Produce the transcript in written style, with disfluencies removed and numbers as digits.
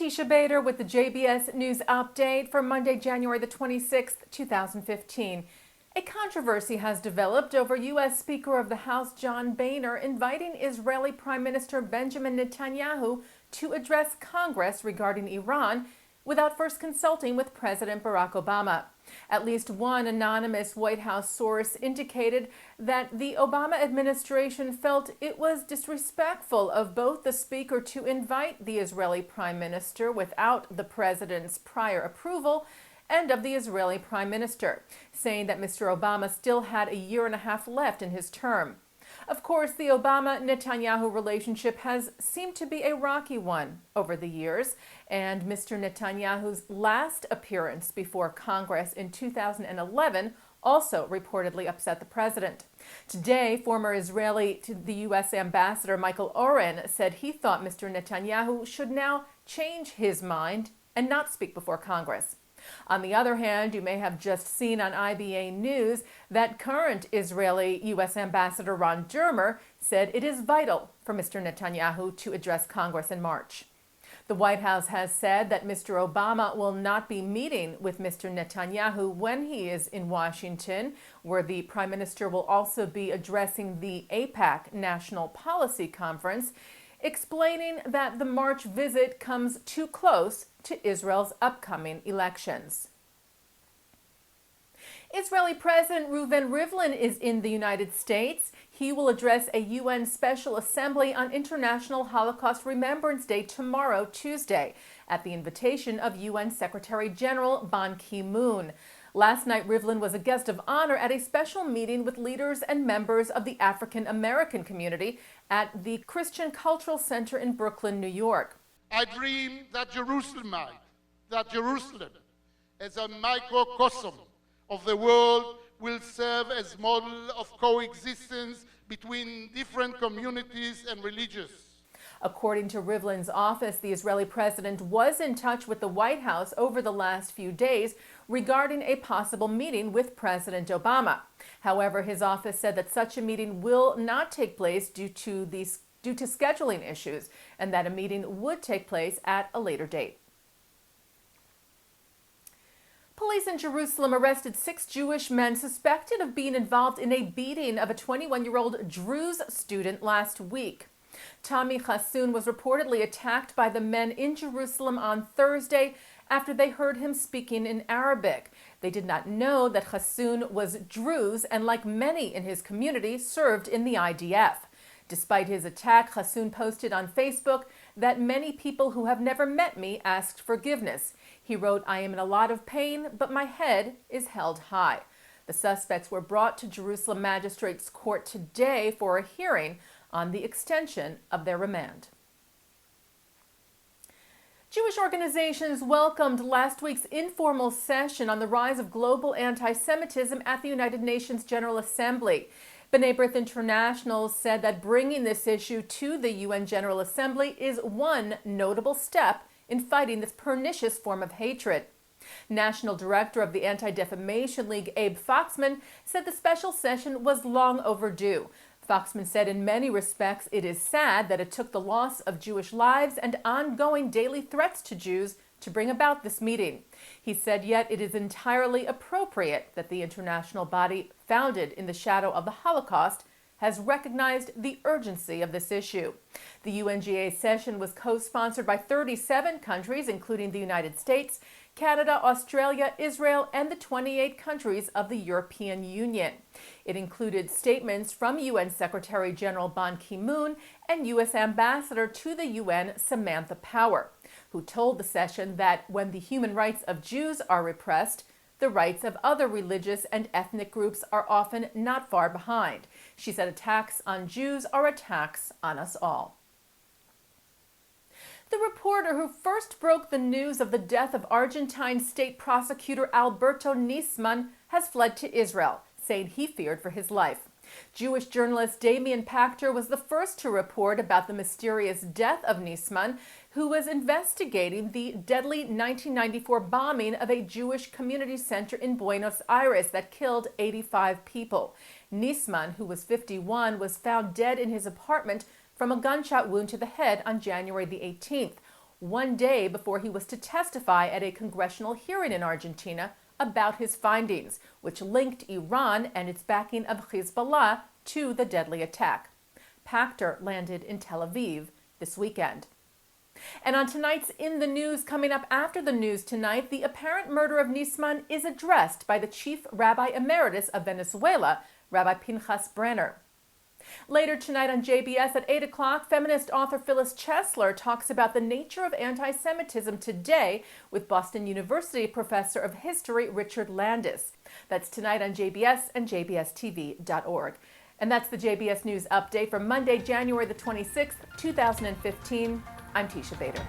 Teisha Bader with the JBS News Update for Monday, January the 26th, 2015. A controversy has developed over U.S. Speaker of the House John Boehner inviting Israeli Prime Minister Benjamin Netanyahu to address Congress regarding Iran without first consulting with President Barack Obama. At least one anonymous White House source indicated that the Obama administration felt it was disrespectful of both the speaker to invite the Israeli prime minister without the president's prior approval and of the Israeli prime minister, saying that Mr. Obama still had a year and a half left in his term. Of course, the Obama-Netanyahu relationship has seemed to be a rocky one over the years, and Mr. Netanyahu's last appearance before Congress in 2011 also reportedly upset the president. Today, former Israeli to the U.S. Ambassador Michael Oren said he thought Mr. Netanyahu should now change his mind and not speak before Congress. On the other hand, you may have just seen on IBA News that current Israeli U.S. Ambassador Ron Dermer said it is vital for Mr. Netanyahu to address Congress in March. The White House has said that Mr. Obama will not be meeting with Mr. Netanyahu when he is in Washington, where the Prime Minister will also be addressing the AIPAC National Policy Conference, explaining that the March visit comes too close to Israel's upcoming elections. Israeli President Rivlin is in the United States. He will address a UN Special Assembly on International Holocaust Remembrance Day tomorrow, Tuesday, at the invitation of UN Secretary General Ban Ki-moon. Last night, Rivlin was a guest of honor at a special meeting with leaders and members of the African American community at the Christian Cultural Center in Brooklyn, New York. I dream that Jerusalem, as a microcosm of the world, will serve as model of coexistence between different communities and religions. According to Rivlin's office, the Israeli president was in touch with the White House over the last few days regarding a possible meeting with President Obama. However, his office said that such a meeting will not take place due to scheduling issues, and that a meeting would take place at a later date. Police in Jerusalem arrested 6 Jewish men suspected of being involved in a beating of a 21-year-old Druze student last week. Tommy Hassoun was reportedly attacked by the men in Jerusalem on Thursday after they heard him speaking in Arabic. They did not know that Hassoun was Druze and, like many in his community, served in the IDF. Despite his attack, Hassoun posted on Facebook that many people who have never met me asked forgiveness. He wrote, "I am in a lot of pain, but my head is held high." The suspects were brought to Jerusalem Magistrates Court today for a hearing on the extension of their remand. Jewish organizations welcomed last week's informal session on the rise of global anti-Semitism at the United Nations General Assembly. B'nai B'rith International said that bringing this issue to the UN General Assembly is one notable step in fighting this pernicious form of hatred. National Director of the Anti-Defamation League, Abe Foxman, said the special session was long overdue. Foxman said in many respects it is sad that it took the loss of Jewish lives and ongoing daily threats to Jews to bring about this meeting. He said, yet it is entirely appropriate that the international body founded in the shadow of the Holocaust has recognized the urgency of this issue. The UNGA session was co-sponsored by 37 countries, including the United States, Canada, Australia, Israel, and the 28 countries of the European Union. It included statements from UN Secretary General Ban Ki-moon and U.S. Ambassador to the UN Samantha Power, who told the session that when the human rights of Jews are repressed, the rights of other religious and ethnic groups are often not far behind. She said attacks on Jews are attacks on us all. The reporter who first broke the news of the death of Argentine state prosecutor Alberto Nisman has fled to Israel, saying he feared for his life. Jewish journalist Damien Pachter was the first to report about the mysterious death of Nisman, who was investigating the deadly 1994 bombing of a Jewish community center in Buenos Aires that killed 85 people. Nisman, who was 51, was found dead in his apartment from a gunshot wound to the head on January the 18th. one day before he was to testify at a congressional hearing in Argentina about his findings, which linked Iran and its backing of Hezbollah to the deadly attack. Pachter landed in Tel Aviv this weekend. And on tonight's In the News, coming up after the news tonight, the apparent murder of Nisman is addressed by the chief rabbi emeritus of Venezuela, Rabbi Pinchas Brenner. Later tonight on JBS at 8 o'clock, feminist author Phyllis Chesler talks about the nature of anti-Semitism today with Boston University professor of history Richard Landis. That's tonight on JBS and jbstv.org. And that's the JBS News Update for Monday, January the 26th, 2015. I'm Teisha Bader.